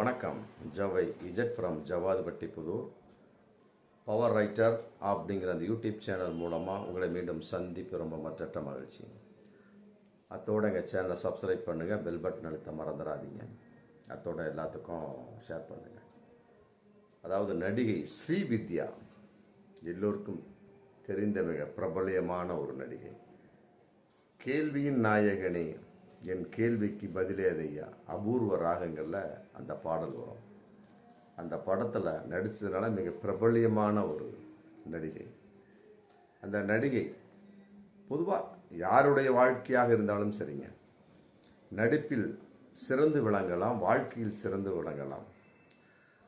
வணக்கம். ஜவை இஜட் from Javadhupatti Pudur. Power writer அப்படிங்கிற அந்த யூடியூப் சேனல் மூலமாக உங்களை மீண்டும் சந்திப்பு ரொம்ப மற்ற மகிழ்ச்சி. அத்தோடு எங்கள் சேனலை சப்ஸ்கிரைப் பண்ணுங்கள், பெல் பட்டன் அழுத்த மறந்துடாதீங்க. அத்தோட எல்லாத்துக்கும் ஷேர் பண்ணுங்கள். அதாவது நடிகை ஸ்ரீவித்யா எல்லோருக்கும் தெரிந்த மிக பிரபலியமான ஒரு நடிகை. கேள்வியின் நாயகனே என் கேள்விக்கு பதிலேதையா அபூர்வ ராகங்களில் அந்த பாடல் வரும். அந்த படத்தில் நடித்ததுனால மிக பிரபலியமான ஒரு நடிகை. அந்த நடிகை பொதுவாக யாருடைய வாழ்க்கையாக இருந்தாலும் சரிங்க, நடிப்பில் சிறந்து விளங்கலாம், வாழ்க்கையில் சிறந்து விளங்கலாம்.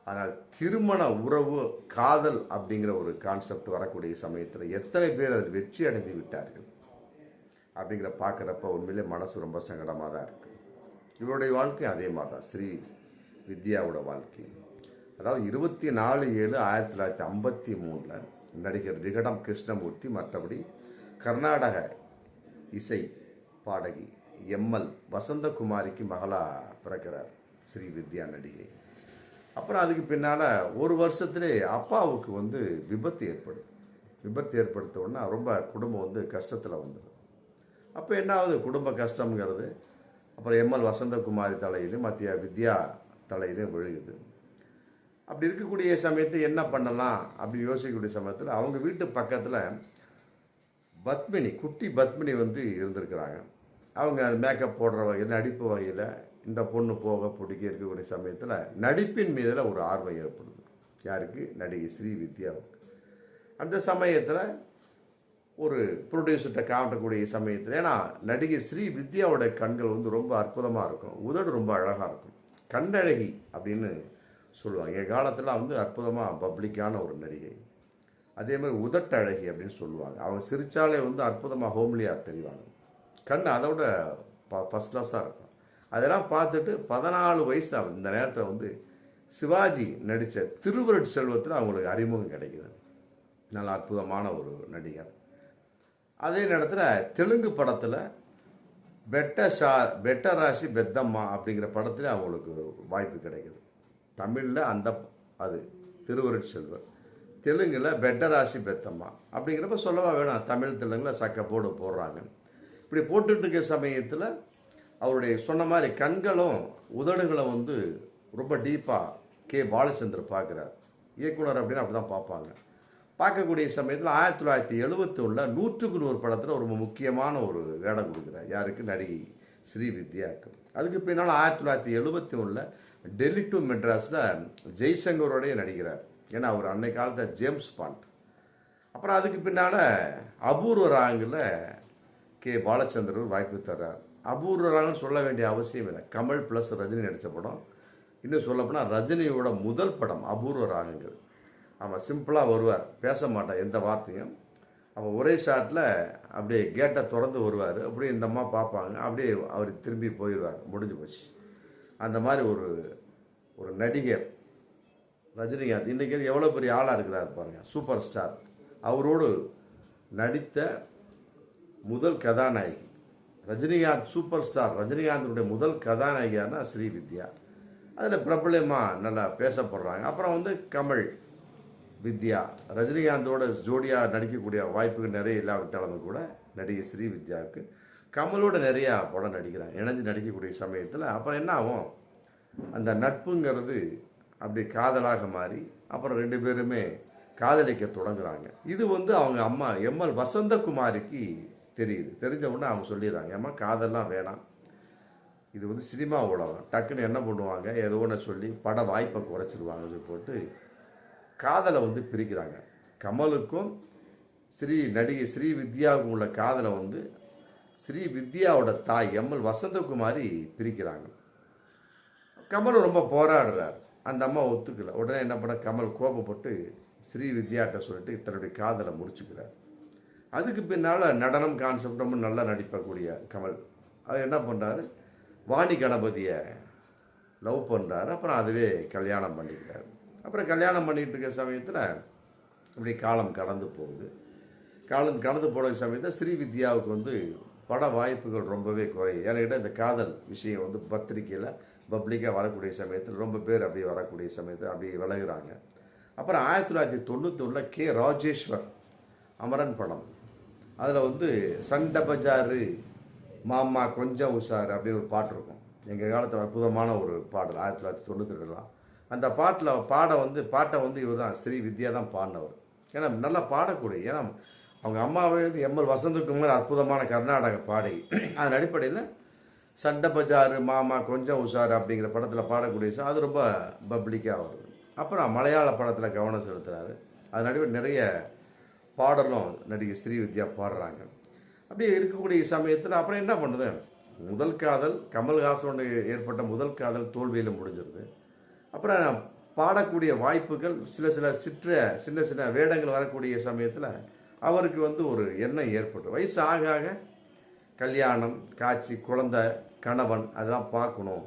ஆனால் திருமண உறவு காதல் அப்படிங்கிற ஒரு கான்செப்ட் வரக்கூடிய சமயத்தில் எத்தனை பேர் அதில் வெற்றி அடைந்து விட்டார்கள் அப்படிங்கிற பார்க்குறப்ப உண்மையிலே மனசு ரொம்ப சங்கடமாக தான் இருக்குது. இவருடைய வாழ்க்கை அதே மாதிரி தான். ஸ்ரீ வித்யாவோட வாழ்க்கை அதாவது 24/7/1953 நடிகர் விகடம் கிருஷ்ணமூர்த்தி, மற்றபடி கர்நாடக இசை பாடகி எம்எல் வசந்தகுமாரிக்கு மகளாக பிறக்கிறார் ஸ்ரீ வித்யா நடிகை. அப்புறம் அதுக்கு பின்னால் ஒரு வருஷத்துலே அப்பாவுக்கு விபத்து ஏற்படுத்த உடனே ரொம்ப குடும்பம் கஷ்டத்தில் வந்துடும். அப்போ என்ன ஆகுது, குடும்ப கஷ்டம்ங்கிறது அப்புறம் எம்எல் வசந்தகுமாரி தலையிலும் மத்திய வித்யா தலையிலும் விழுகுது. அப்படி இருக்கக்கூடிய சமயத்தில் என்ன பண்ணலாம் அப்படின்னு யோசிக்கக்கூடிய சமயத்தில் அவங்க வீட்டு பக்கத்தில் பத்மினி, குட்டி பத்மினி இருந்திருக்கிறாங்க. அவங்க அது மேக்கப் போடுற வகையில், நடிப்பு வகையில் இந்த பொண்ணு போக பிடிக்க இருக்கக்கூடிய சமயத்தில் நடிப்பின் மீதில் ஒரு ஆர்வம் ஏற்படுது. யாருக்கு? நடிகை ஸ்ரீ வித்யாவுக்கு. அந்த சமயத்தில் ஒரு ப்ரொடியூசர்கிட்ட காட்டக்கூடிய சமயத்தில், ஏன்னா நடிகை ஸ்ரீ வித்யாவோட கண்கள் ரொம்ப அற்புதமாக இருக்கும், உதடு ரொம்ப அழகாக இருக்கும், கண்ணழகி அப்படின்னு சொல்லுவாங்க. என் காலத்தில் அற்புதமாக பப்ளிக்கான ஒரு நடிகை. அதே மாதிரி உதட்டு அழகி அப்படின்னு சொல்லுவாங்க. அவங்க சிரிச்சாலே அற்புதமாக ஹோம்லியாக தெரிவாங்க. கண் அதோட ஃபஸ்ட் கிளாஸாக இருக்கும். அதெல்லாம் பார்த்துட்டு 14 வயசு ஆகுது. இந்த நேரத்தில் சிவாஜி நடித்த திருவருட் செல்வத்தில் அவங்களுக்கு அறிமுகம் கிடைக்குது. நல்ல அற்புதமான ஒரு நடிகர். அதே நேரத்தில் தெலுங்கு படத்தில் பெட்ட ராசி பெத்தம்மா அப்படிங்கிற படத்தில் அவங்களுக்கு வாய்ப்பு கிடைக்குது. தமிழில் அது திருவருட் செல்வர், தெலுங்கில் பெட்ட ராசி பெத்தம்மா அப்படிங்கிறப்ப சொல்லவா வேணாம், தமிழ் தெலுங்கில் சக்கப்போடு போடுறாங்க. இப்படி போட்டுட்டு இருக்க சமயத்தில் அவருடைய சொன்ன மாதிரி கண்களும் உதடுகளும் ரொம்ப டீப்பாக கே பாலச்சந்தர் பார்க்குறார். இயக்குனர் அப்படின்னு அப்படி தான் பார்ப்பாங்க. பார்க்கக்கூடிய சமயத்தில் 1971 100க்கு 100 படத்தில் ரொம்ப முக்கியமான ஒரு வேடம் கொடுக்குறார். யாருக்கு? நடிகை ஸ்ரீ வித்யாவுக்கு. அதுக்கு பின்னால் 1971 டெல்லி டு மெட்ராஸில் ஜெய்சங்கரோடைய நடிக்கிறார். ஏன்னா அவர் அன்னை காலத்தில் ஜேம்ஸ் பாண்ட். அப்புறம் அதுக்கு பின்னால் அபூர்வ ராகங்களில் கே பாலச்சந்தர் வாய்ப்பு தர்றார். அபூர்வ ராகம்னு சொல்ல வேண்டிய அவசியம் இல்லை. கமல் ப்ளஸ் ரஜினி நடித்த படம். இன்னும் சொல்லப்போனால் ரஜினியோட முதல் படம் அபூர்வ ராகங்கள். அவன் சிம்பிளாக வருவார், பேச மாட்டான் எந்த வார்த்தையும். அவன் ஒரே ஷாட்டில் அப்படியே கேட்டை திறந்து வருவார். அப்படியே இந்த அம்மா பார்ப்பாங்க, அப்படியே அவர் திரும்பி போயிடுவார், முடிஞ்சு போச்சு. அந்த மாதிரி ஒரு நடிகர் ரஜினிகாந்த் இன்றைக்கி எவ்வளோ பெரிய ஆளாக இருக்கிறார் பாருங்கள், சூப்பர் ஸ்டார். அவரோடு நடித்த முதல் கதாநாயகி ரஜினிகாந்த், சூப்பர் ஸ்டார் ரஜினிகாந்தனுடைய முதல் கதாநாயகியார்னா ஸ்ரீ வித்யா. அதில் பிரபலமாக நல்லா பேசப்படுறாங்க. அப்புறம் கமல், வித்யா, ரஜினிகாந்தோட ஜோடியாக நடிக்கக்கூடிய வாய்ப்புகள் நிறைய இல்லாவிட்டாலும் கூட நடிகை ஸ்ரீ வித்யாவுக்கு கமலோட நிறையா படம் நடிக்கிறாங்க, இணைஞ்சு நடிக்கக்கூடிய சமயத்தில். அப்புறம் என்ன ஆகும், அந்த நட்புங்கிறது அப்படி காதலாக மாறி அப்புறம் 2 பேருமே காதலிக்க தொடங்குறாங்க. இது அவங்க அம்மா எம்எல் வசந்தகுமாரிக்கு தெரியுது. தெரிஞ்ச உடனே அவங்க சொல்லிடுறாங்க, அம்மா காதெல்லாம் வேணாம், இது சினிமா உலகம். டக்குன்னு என்ன பண்ணுவாங்க, ஏதோ ஒன்று சொல்லி பட வாய்ப்பை குறைச்சிருவாங்க. போட்டு காதலை பிரிக்கிறாங்க. கமலுக்கும் நடிகை ஸ்ரீ வித்யாவுக்கும் உள்ள காதலை ஸ்ரீ வித்யாவோட தாய் எம்எல் வசந்தகுமாரி பிரிக்கிறாங்க. கமல் ரொம்ப போராடுறார், அந்த அம்மா ஒத்துக்கல. உடனே என்ன பண்ண, கமல் கோபப்பட்டு ஸ்ரீ வித்யாட்ட சொல்லிட்டு தன்னுடைய காதலை முடிச்சுக்கிறார். அதுக்கு பின்னால் நடனம் கான்செப்டும் நல்லா நடிப்பக்கூடிய கமல் அது என்ன பண்ணுறாரு, வாணி கணபதியை லவ் பண்ணுறாரு. அப்புறம் அதுவே கல்யாணம் பண்ணிக்கிறார். அப்புறம் கல்யாணம் பண்ணிகிட்டு இருக்கிற சமயத்தில் இப்படி காலம் கடந்து போகுது. கடந்து போகிற சமயத்தில் ஸ்ரீ வித்யாவுக்கு பட வாய்ப்புகள் ரொம்பவே குறையும். என்கிட்ட இந்த காதல் விஷயம் பத்திரிக்கையில் பப்ளிக்காக வரக்கூடிய சமயத்தில் ரொம்ப பேர் அப்படியே வரக்கூடிய சமயத்தில் அப்படியே விலகுறாங்க. அப்புறம் 1991 கே ராஜேஸ்வர் அமரன் படம், அதில் வந்து சண்டை பஜாரு மாமா கொஞ்சம் உஷாரு அப்படின்னு ஒரு பாட்டு இருக்கும். எங்கள் காலத்தில் அற்புதமான ஒரு பாடல் 1992. அந்த பாட்டை வந்து இவர் தான் ஸ்ரீ வித்யா தான் பாடினவர். ஏன்னா நல்லா பாடக்கூடிய, ஏன்னா அவங்க அம்மாவே வந்து எம்எல் வசந்தகுமார் அற்புதமான கர்நாடக பாடகி. அதன் அடிப்படையில் சண்டை பஜாரு மாமா கொஞ்சம் உஷாரு அப்படிங்கிற படத்தில் பாடக்கூடிய அது ரொம்ப பப்ளிக்காக வருது. அப்புறம் மலையாள படத்தில் கவனம் செலுத்துகிறாரு. அதன் அடிப்படையில் நிறைய பாடலும் நடிகை ஸ்ரீ வித்யா பாடுறாங்க. அப்படியே இருக்கக்கூடிய சமயத்தில் அப்புறம் என்ன பண்ணுது, முதல் காதல் கமல்ஹாசனோட ஏற்பட்ட முதல் காதல் தோல்வியில் முடிஞ்சிருது. அப்புறம் பாடக்கூடிய வாய்ப்புகள் சின்ன சின்ன வேடங்கள் வரக்கூடிய சமயத்தில் அவருக்கு வந்து ஒரு எண்ணம் ஏற்பட்டு வயசு ஆக ஆக கல்யாணம் காட்சி குழந்தை கணவன் அதெல்லாம் பார்க்கணும்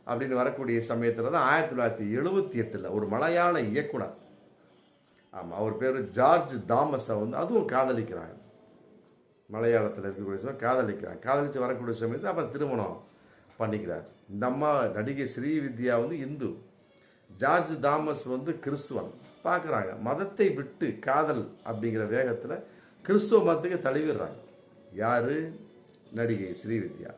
அப்படின்னு வரக்கூடிய சமயத்தில் தான் 1978 ஒரு மலையாள இயக்குனர், ஆமாம் அவர் பேர் ஜார்ஜ் தாமஸை வந்து அதுவும் காதலிக்கிறாங்க. மலையாளத்தில் இருக்கக்கூடிய காதலிச்சு வரக்கூடிய சமயத்தில் அப்புறம் திருமணம் பண்ணிக்கிறார். இந்த அம்மா நடிகை ஸ்ரீ வித்யா வந்து இந்து, ஜார்ஜ் தாமஸ் வந்து கிறிஸ்துவன். பார்க்குறாங்க, மதத்தை விட்டு காதல் அப்படிங்கிற வேகத்தில் கிறிஸ்துவ மதத்துக்கு தழுவிடுறாங்க. யார்? நடிகை ஸ்ரீ வித்யா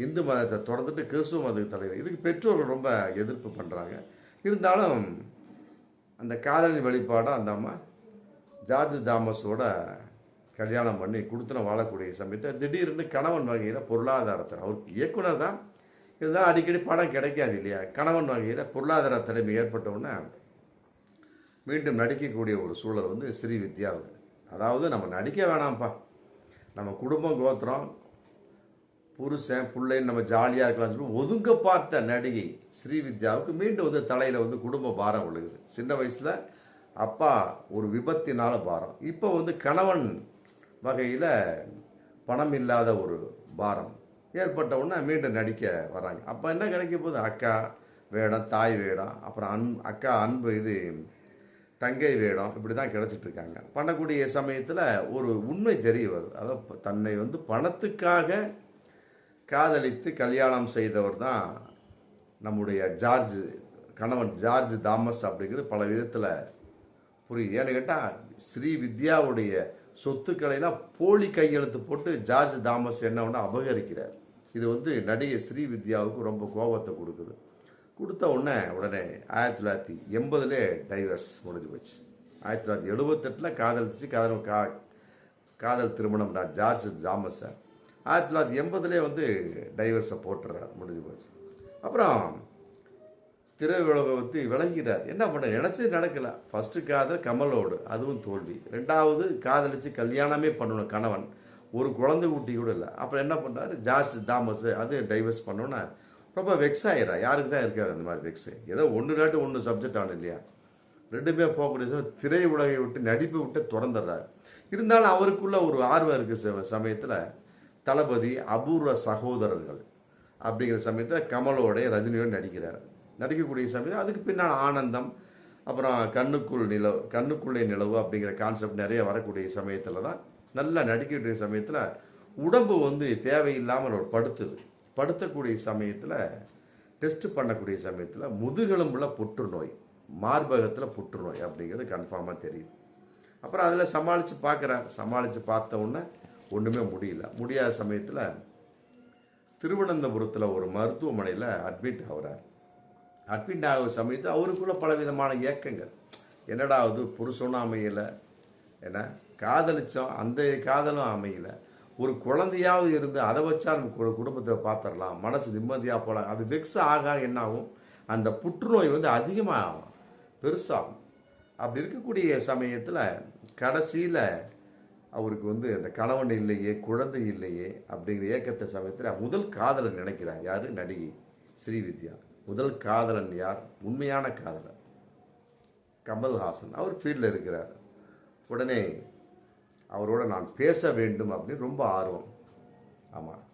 இந்து மதத்தை தொடர்ந்துட்டு கிறிஸ்துவ மதத்துக்கு தலைவர். இதுக்கு பெற்றோர்கள் ரொம்ப எதிர்ப்பு பண்ணுறாங்க. இருந்தாலும் அந்த காதலின் வெளிப்பாடாக அந்த அம்மா ஜார்ஜ் தாமஸோட கல்யாணம் பண்ணி கொடுத்துன வாழக்கூடிய சமயத்தை திடீர்னு கணவன் வகையில் பொருளாதாரத்தில், அவருக்கு இயக்குனர் தான், இதுதான் அடிக்கடி படம் கிடைக்காது இல்லையா, கணவன் வகையில் பொருளாதார தலைமை ஏற்பட்டவுடனே மீண்டும் நடிக்கக்கூடிய ஒரு சூழல் வந்து ஸ்ரீ வித்யாவுக்கு. அதாவது நம்ம நடிக்க வேணாம்ப்பா, நம்ம குடும்பம் கோத்திரம் புருஷன் பிள்ளைன்னு நம்ம ஜாலியாக இருக்கலாம்னு சொல்லி ஒதுங்க பார்த்த நடிகை ஸ்ரீ வித்யாவுக்கு மீண்டும் வந்து தலையில் வந்து குடும்ப பாரம் விழுகுது. சின்ன வயசில் அப்பா ஒரு விபத்தினால பாரம், இப்போ வந்து கணவன் வகையில் பணம் இல்லாத ஒரு பாரம் ஏற்பட்ட உடனே மீண்டும் நடிக்க வராங்க. அப்போ என்ன கிடைக்க போகுது, அக்கா வேடம், தாய் வேடம், அப்புறம் அக்கா அன்பு, இது தங்கை வேடம், இப்படி தான் கிடச்சிட்ருக்காங்க. பண்ணக்கூடிய சமயத்தில் ஒரு உண்மை தெரிய வருது. அதாவது தன்னை வந்து பணத்துக்காக காதலித்து கல்யாணம் செய்தவர் தான் நம்முடைய கணவன் ஜார்ஜ் தாமஸ் அப்படிங்கிறது பல விதத்தில் புரியுது. ஏன்னு கேட்டால் ஸ்ரீ வித்யாவுடைய சொத்துக்களைலாம் போலி கையெழுத்து போட்டு ஜார்ஜ் தாமஸ் என்ன ஒன்று அபகரிக்கிறார். இது வந்து நடிகை ஸ்ரீ வித்யாவுக்கு ரொம்ப கோபத்தை கொடுக்குது. கொடுத்த உடனே 1980 டைவர்ஸ் முடிஞ்சு போச்சு. 1978 காதலிச்சு காதல் திருமணம் ஜார்ஜ் தாமஸை 1980 வந்து டைவர்ஸை போட்டுறார், முடிஞ்சு போச்சு. அப்புறம் திரையுலகை வந்து விளங்கிட்டார். என்ன பண்ண நினச்சது நடக்கல. ஃபர்ஸ்ட் காதல் கமலோடு, அதுவும் தோல்வி. ரெண்டாவது காதலிச்சு கல்யாணமே பண்ணணும் கணவன், ஒரு குழந்தை ஊட்டி கூட இல்லை. அப்புறம் என்ன பண்ணுறாரு ஜார்ஜ் தாமஸ், அது டைவர்ஸ் பண்ணோன்னா ரொம்ப வெக்ஸ் ஆகிறா. யாருக்கு தான் இருக்காது அந்த மாதிரி வெக்ஸு. ஏதோ ஒன்று சப்ஜெக்ட் ஆகணும் இல்லையா, ரெண்டுமே போகக்கூடிய திரையுலகை விட்டு நடிப்பை விட்டு திறந்துடுறாரு. இருந்தாலும் அவருக்குள்ள ஒரு ஆர்வம் இருக்குது. சமயத்தில் தளபதி அபூர்வ சகோதரர்கள் அப்படிங்கிற சமயத்தில் கமலோடைய ரஜினியோடு நடிக்கக்கூடிய சமயத்தில் அதுக்கு பின்னால் ஆனந்தம், அப்புறம் கண்ணுக்குள்ளே நிலவு அப்படிங்கிற கான்செப்ட் நிறைய வரக்கூடிய சமயத்தில் தான் நல்லா நடிக்கக்கூடிய சமயத்தில் உடம்பு வந்து தேவையில்லாமல் ஒரு படுத்தக்கூடிய சமயத்தில் டெஸ்ட் பண்ணக்கூடிய சமயத்தில் முதுகெலும்புல புற்றுநோய், மார்பகத்தில் புற்றுநோய் அப்படிங்கிறது கன்ஃபார்மாக தெரியுது. அப்புறம் அதில் சமாளித்து பார்த்த உடனே ஒன்றுமே முடியாத சமயத்தில் திருவனந்தபுரத்தில் ஒரு மருத்துவமனையில் அட்மிட் ஆகுறார். அட்மிட் ஆகிற சமயத்தில் அவருக்குள்ள பல விதமான இயக்கங்கள். என்னடா அது புருஷனும் அமையலை, ஏன்னா காதலிச்சோம், அந்த காதலும் அமையலை, ஒரு குழந்தையாவது இருந்து அதை வச்சா நம்ம குடும்பத்தை பார்த்துடலாம், மனசு நிம்மதியாக போகலாம். அது வெக்ஸ் ஆக என்னாகும், அந்த புற்றுநோய் வந்து அதிகமாக பெருசாகும். அப்படி இருக்கக்கூடிய சமயத்தில் கடைசியில் அவருக்கு வந்து அந்த கணவன் இல்லையே, குழந்தை இல்லையே அப்படிங்கிற ஏக்கத்த சமயத்தில் முதல் காதலன் நினைக்கிறார். யார்? நடிகை ஸ்ரீ வித்யா. முதல் காதலன் யார்? உண்மையான காதலன் கமல்ஹாசன். அவர் ஃபீல்டில் இருக்கிறார். உடனே அவரோட நான் பேச வேண்டும் அப்படின்னு ரொம்ப ஆர்வம். ஆமாம்,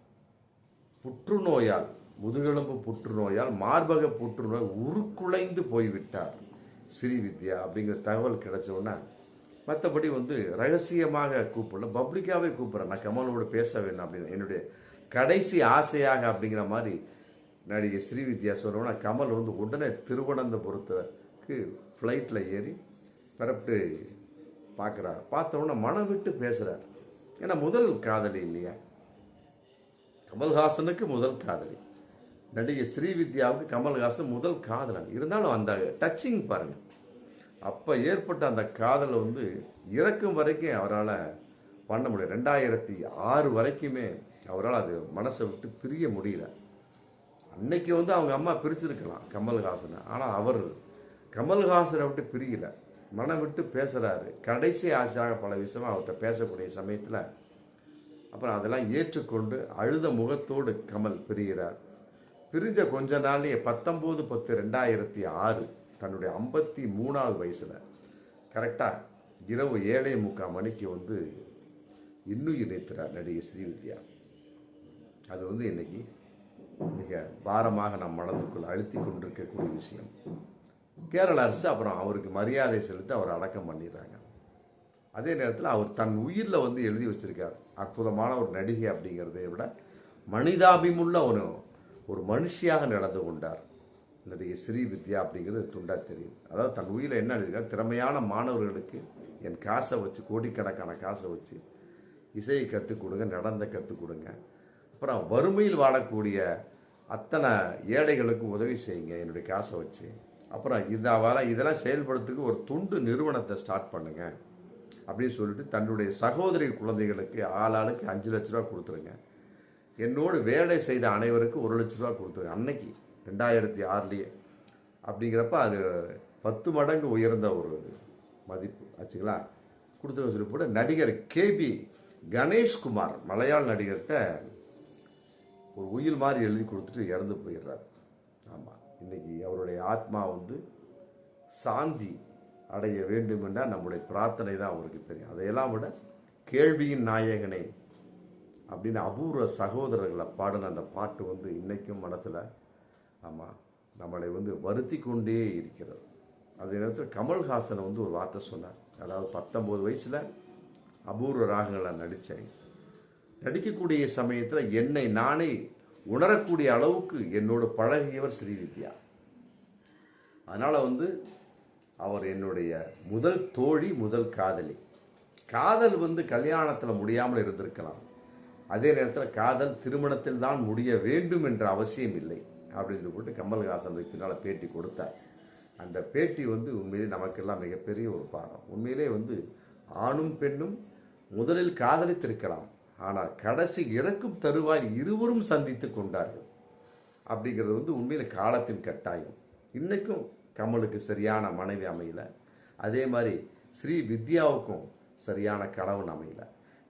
புற்றுநோயால், முதுகெலும்பு புற்றுநோயால், மார்பக புற்றுநோய் உருக்குலைந்து போய்விட்டார் ஸ்ரீ வித்யா அப்படிங்கிற தகவல் கிடைச்ச உடனே மற்றபடி வந்து ரகசியமாக கூப்பிடல, பப்ளிக்காகவே கூப்பிட்றேன், நான் கமலோடு பேச வேணும் அப்படின்னு, என்னுடைய கடைசி ஆசையாக அப்படிங்கிற மாதிரி நடிகை ஸ்ரீவித்யா சொன்னோன்னா கமல் வந்து உடனே திருவனந்தபுரத்துக்கு ஃப்ளைட்டில் ஏறி பரப்பிட்டு பார்க்குறார். பார்த்தோன்னா மனம் விட்டு பேசுகிறார். ஏன்னா முதல் காதலி இல்லையா, கமல்ஹாசனுக்கு முதல் காதலி, நடிகை ஸ்ரீவித்யாவுக்கு கமல்ஹாசன் முதல் காதலன். இருந்தாலும் அந்த டச்சிங் பாருங்கள், அப்போ ஏற்பட்ட அந்த காதலை வந்து இறக்கும் வரைக்கும் அவரால் பண்ண முடியல. 2006 வரைக்குமே அவரால் அது மனசை விட்டு பிரிய முடியல. அன்னைக்கு வந்து அவங்க அம்மா பிரிச்சிருக்கலாம் கமல்ஹாசனை, ஆனால் அவர் கமல்ஹாசனை விட்டு பிரியல, மனம் விட்டு பேசுகிறாரு. கடைசி ஆசையாக பல விஷயமா அவர்கிட்ட பேசக்கூடிய சமயத்தில் அப்புறம் அதெல்லாம் ஏற்றுக்கொண்டு அழுத முகத்தோடு கமல் பிரிகிறார். பிரிஞ்ச கொஞ்ச நாள்லேயே 19/10/2006 தன்னுடைய 53வது வயசில் கரெக்டாக இரவு 7:45 மணிக்கு வந்து இன்னுயிர் நீத்துறார் நடிகை ஸ்ரீவித்யா. அது வந்து இன்னைக்கு மிக பாரமாக நம் மனதுக்குள் அழுத்தி கொண்டிருக்கக்கூடிய விஷயம். கேரள அரசு அப்புறம் அவருக்கு மரியாதை செலுத்தி அவர் அடக்கம் பண்ணிடுறாங்க. அதே நேரத்தில் அவர் தன் உயிரில் வந்து எழுதி வச்சிருக்கார், அற்புதமான ஒரு நடிகை அப்படிங்கிறதை விட மனிதாபிமுள்ள ஒரு மனுஷியாக நடந்து கொண்டார் நடிகை ஸ்ரீவித்யா அப்படிங்கிறது துண்டா தெரியும். அதாவது தன் உயிரில் என்ன எழுதியிருக்கார், திறமையான மாணவர்களுக்கு என் காசை வச்சு, கோடிக்கணக்கான காசை வச்சு இசையை கற்றுக் கொடுங்க, நடந்த கற்றுக் கொடுங்க, அப்புறம் வறுமையில் வாழக்கூடிய அத்தனை ஏழைகளுக்கும் உதவி செய்யுங்க என்னுடைய காசை வச்சு, அப்புறம் இதெல்லாம் செயல்படுறதுக்கு ஒரு தொண்டு நிறுவனத்தை ஸ்டார்ட் பண்ணுங்க அப்படின்னு சொல்லிட்டு தன்னுடைய சகோதரி குழந்தைகளுக்கு ஆளாளுக்கு 5 லட்ச ரூபா கொடுத்துருங்க, என்னோடு வேலை செய்த அனைவருக்கும் 1 லட்ச ரூபா கொடுத்துருங்க அன்னைக்கு 2006 அப்படிங்கிறப்ப அது 10 மடங்கு உயர்ந்த ஒரு மதிப்பு ஆச்சுங்களா கொடுத்துருங்க சொல்லி போட்டு நடிகர் கேபி கணேஷ்குமார் மலையாள நடிகர்கிட்ட ஒரு உயில் மாதிரி எழுதி கொடுத்துட்டு இறந்து போயிடுறார். ஆமாம், இன்னைக்கு அவருடைய ஆத்மா வந்து சாந்தி அடைய வேண்டும் என்றால் நம்முடைய பிரார்த்தனை தான் அவருக்கு தெரியும். அதையெல்லாம் விட கேள்வியின் நாயகனே அப்படின்னு அபூர்வ சகோதரர்களை பாடின அந்த பாட்டு வந்து இன்னைக்கும் மனசில் ஆமாம் நம்மளை வந்து வருத்தி கொண்டே இருக்கிறது. அதே நேரத்தில் கமல்ஹாசன் வந்து ஒரு வார்த்தை சொன்னார், அதாவது 19 வயசில் அபூர்வ ராகங்களை நடித்தேன், நடிக்கக்கூடிய சமயத்தில் என்னை நானே உணரக்கூடிய அளவுக்கு என்னோட பழகியவர் ஸ்ரீவித்யா. அதனால் வந்து அவர் என்னுடைய முதல் தோழி, முதல் காதலி. காதல் வந்து கல்யாணத்தில் முடியாமல் இருந்திருக்கலாம், அதே நேரத்தில் காதல் திருமணத்தில் தான் முடிய வேண்டும் என்ற அவசியம் இல்லை அப்படின்னு போட்டு கமல்ஹாசன் பின்னால் பேட்டி கொடுத்தார். அந்த பேட்டி வந்து உண்மையிலே நமக்கெல்லாம் மிகப்பெரிய ஒரு பாடம். உண்மையிலே வந்து ஆணும் பெண்ணும் முதலில் காதலித்திருக்கலாம், ஆனால் கடைசி இறக்கும் தருவாய் இருவரும் சந்தித்து கொண்டார்கள் அப்படிங்கிறது வந்து உண்மையில காலத்தின் கட்டாயம். இன்னைக்கும் கமலுக்கு சரியான மனைவி அமையல, அதே மாதிரி ஸ்ரீ வித்யாவுக்கும் சரியான கணவன் அமையல.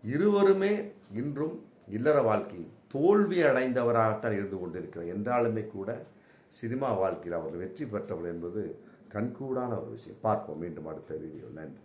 இருவருமே இன்றும் இல்லற வாழ்க்கை தோல்வி அடைந்தவராகத்தான் இருந்து கொண்டிருக்கிறார். என்றாலுமே கூட சினிமா வாழ்க்கையில் அவர் வெற்றி பெற்றவர் என்பது கண்கூடான ஒரு விஷயம். பார்ப்போம் மீண்டும் அடுத்த வீடியோ. நன்றி.